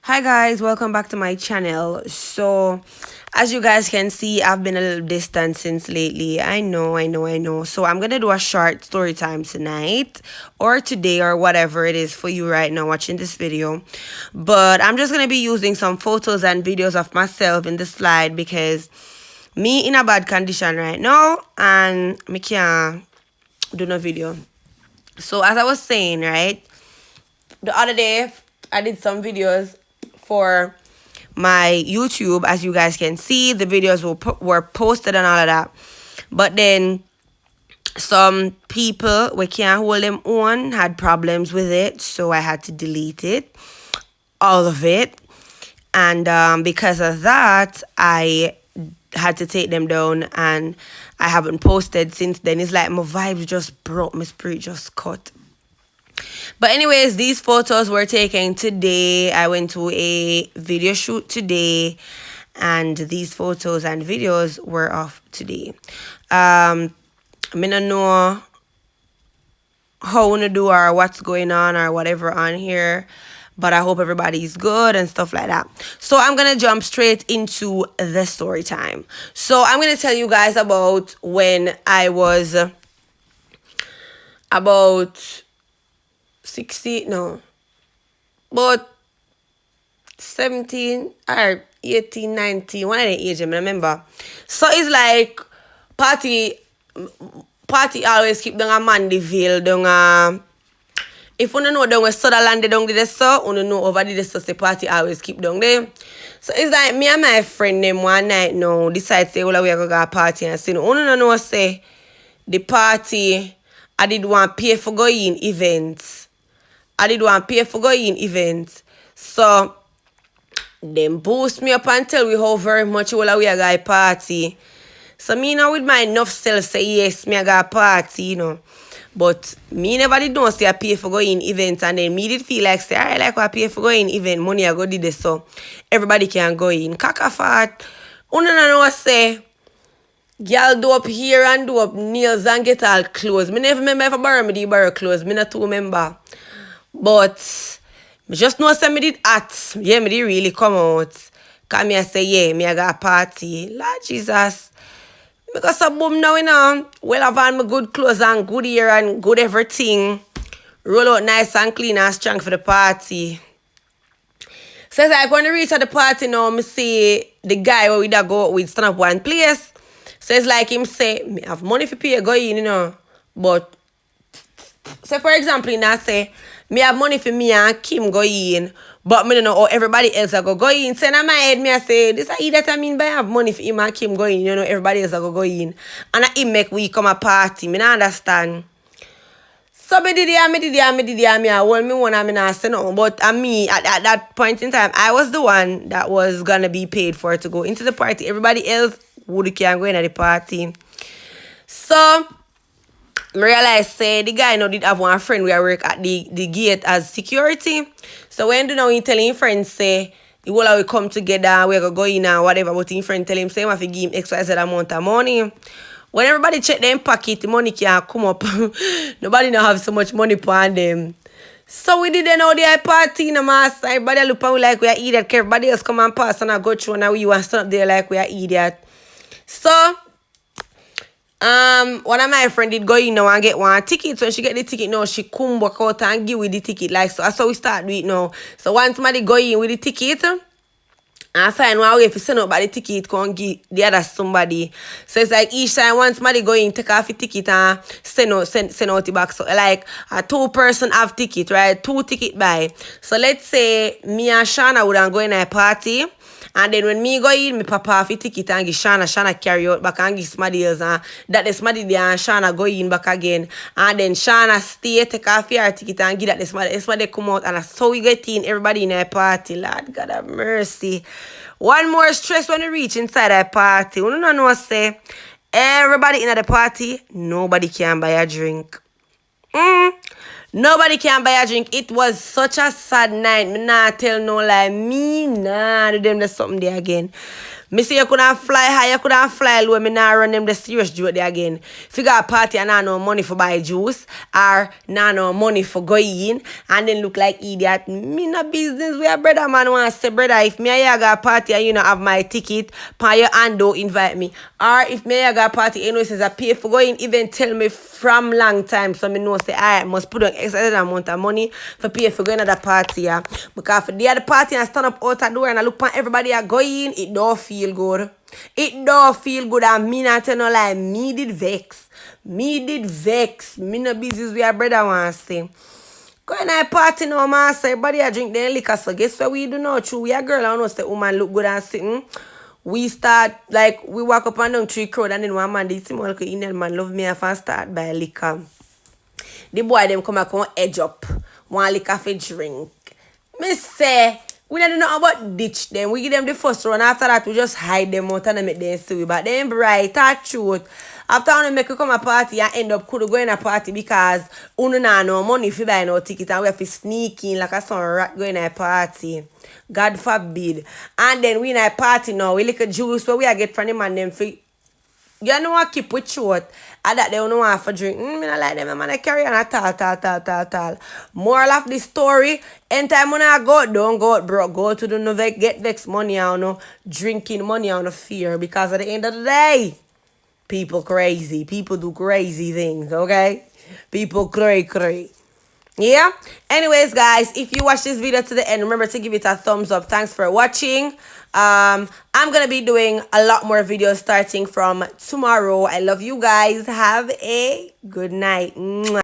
Hi guys, welcome back to my channel. So as you guys can see, I've been a little distant since lately. I know. So I'm gonna do a short story time tonight or today or whatever it is for you right now watching this video. But I'm just gonna be using some photos and videos of myself in the slide because me in a bad condition right now and me can't do no video. So as I was saying, right, the other day I did some videos for my YouTube. As you guys can see, the videos were posted and all of that. But then some people we can't hold them on had problems with it, so I had to delete it, all of it. And because of that, I had to take them down, and I haven't posted since then. It's like my vibes just broke, my spirit just cut. But anyways, these photos were taken today. I went to a video shoot today, and these photos and videos were of today. I don't know how to do or what's going on or whatever on here, but I hope everybody's good and stuff like that. So I'm gonna jump straight into the story time. So I'm gonna tell you guys about when I was about 60, no, but 17 or 18, 19, one of the age, I remember. So it's like party always keep down a Mandeville, down if you know down where Sutherland down there, so you know over there, so say party always keep down there. So it's like me and my friend them one night now decide say, well, we are going to go party and say, no, no, say the party, I did want pay for going events. I did want pay for going events. So them boost me up and tell me how very much we are going to party. So me now with my enough self say yes, me I got party, you know. But me never did know say I pay for going events, and then me did feel like say I like I pay for going event, money I go did this, so everybody can go in. Kakafat, know say girl do up here and do up nails and get all clothes. Me never remember if I borrow clothes. Me not too remember. But me just know say me did at. Yeah, me did really come out. Cause me I say, yeah, me I got a party. Lord Jesus. Because of boom now, you know. Well, I've had my good clothes and good hair and good everything. Roll out nice and clean and strong for the party. So it's like when I reach at the party now, me see the guy where we da go out with stand up one place. So it's like him say, me have money for pay go in, you know. But, say for example, I say, me have money for me and Kim go in. But me don't know how everybody else are go in. So in my head, me I say, this is that I mean by have money for him and Kim go in. You know, everybody else are go in. And I make we come a party. Me not understand. So me did it, me I hold me one and me not say nothing. But me, at that point in time, I was the one that was gonna be paid for to go into the party. Everybody else would can go in at the party. So I realized say the guy now did have one friend where I work at the gate as security. So when do now he telling his friends say the whole we come together, we're gonna go in and whatever, but his friend tell him say I have to give him XYZ amount of money. When everybody check them pocket, the money can't come up. Nobody now have so much money on them. So we didn't know the party in the mass. Everybody look at we like we are idiot. Everybody else come and pass and I go through and we want to stand up there like we are idiot. So one of my friend did go in now and get one ticket. So when she get the ticket now, she come back out and give with the ticket. Like so that's how we start do it now. So once somebody go in with the ticket, and find one way if you send out by the ticket, come give the other somebody. So it's like each time once somebody go in, take off the ticket and send out the back. So like a 2-person have ticket, right? 2 ticket buy. So let's say me and Shana would go in a party. And then when me go in, me pop off the ticket and give Shana carry out back and give somebody else. And that the somebody there and Shana go in back again. And then Shana stay, take off your ticket and give that the somebody come out. And that's how we get in, everybody in a party. Lord God have mercy. One more stress when you reach inside a party. You don't know say, everybody in the party, nobody can buy a drink. Nobody can buy a drink. It was such a sad night. Me nah tell no lie. Me nah do them there's something there again. Me say you couldn't fly high, you couldn't fly low. Me now run them the serious joke there again. If you got a party and not no money for buy juice or not no money for go in and then look like idiot, me no business where brother man want to say, brother, if me and you got a party and you know have my ticket, pan your hand don't invite me. Or if me and you got a party, you know says I pay for going, even tell me from long time so me know say I must put an extra amount of money for pay for going to the party, yeah. Because for the other party and stand up out the door and I look at everybody are going, it don't feel good. It don't feel good, and me not tell no lie, me did vex. Me did vex. Me no business with a brother want to say. Going to a party now, man, say everybody a drink their liquor, so guess what we do now? True, we a girl, I know say woman look good and sitting. We start, like, we walk up and down 3 crowd and then one man, this like Indian man love me and start buy liquor. The boy them come and come edge up. One liquor for drink. Me say, we don't know about ditch them. We give them the first run. After that, we just hide them out and make them see. But then bright, that truth. After we make you come a party and end up could go in a party because we don't no money if you buy no ticket and we have to sneak in like a son rat going to a party. God forbid. And then we in a party now. We lick a juice where we get from the man them for. You know what keep with short. And that they don't want for drink. Me not like them, man. I carry on a tal. Moral of the story. Anytime when I go out, don't go out, bro. Go to the no get vex money on no drinking money on the fear. Because at the end of the day, people crazy. People do crazy things, okay? People cray. Yeah? Anyways, guys, if you watch this video to the end, remember to give it a thumbs up. Thanks for watching. I'm gonna be doing a lot more videos starting from tomorrow. I love you guys. Have a good night. Mwah.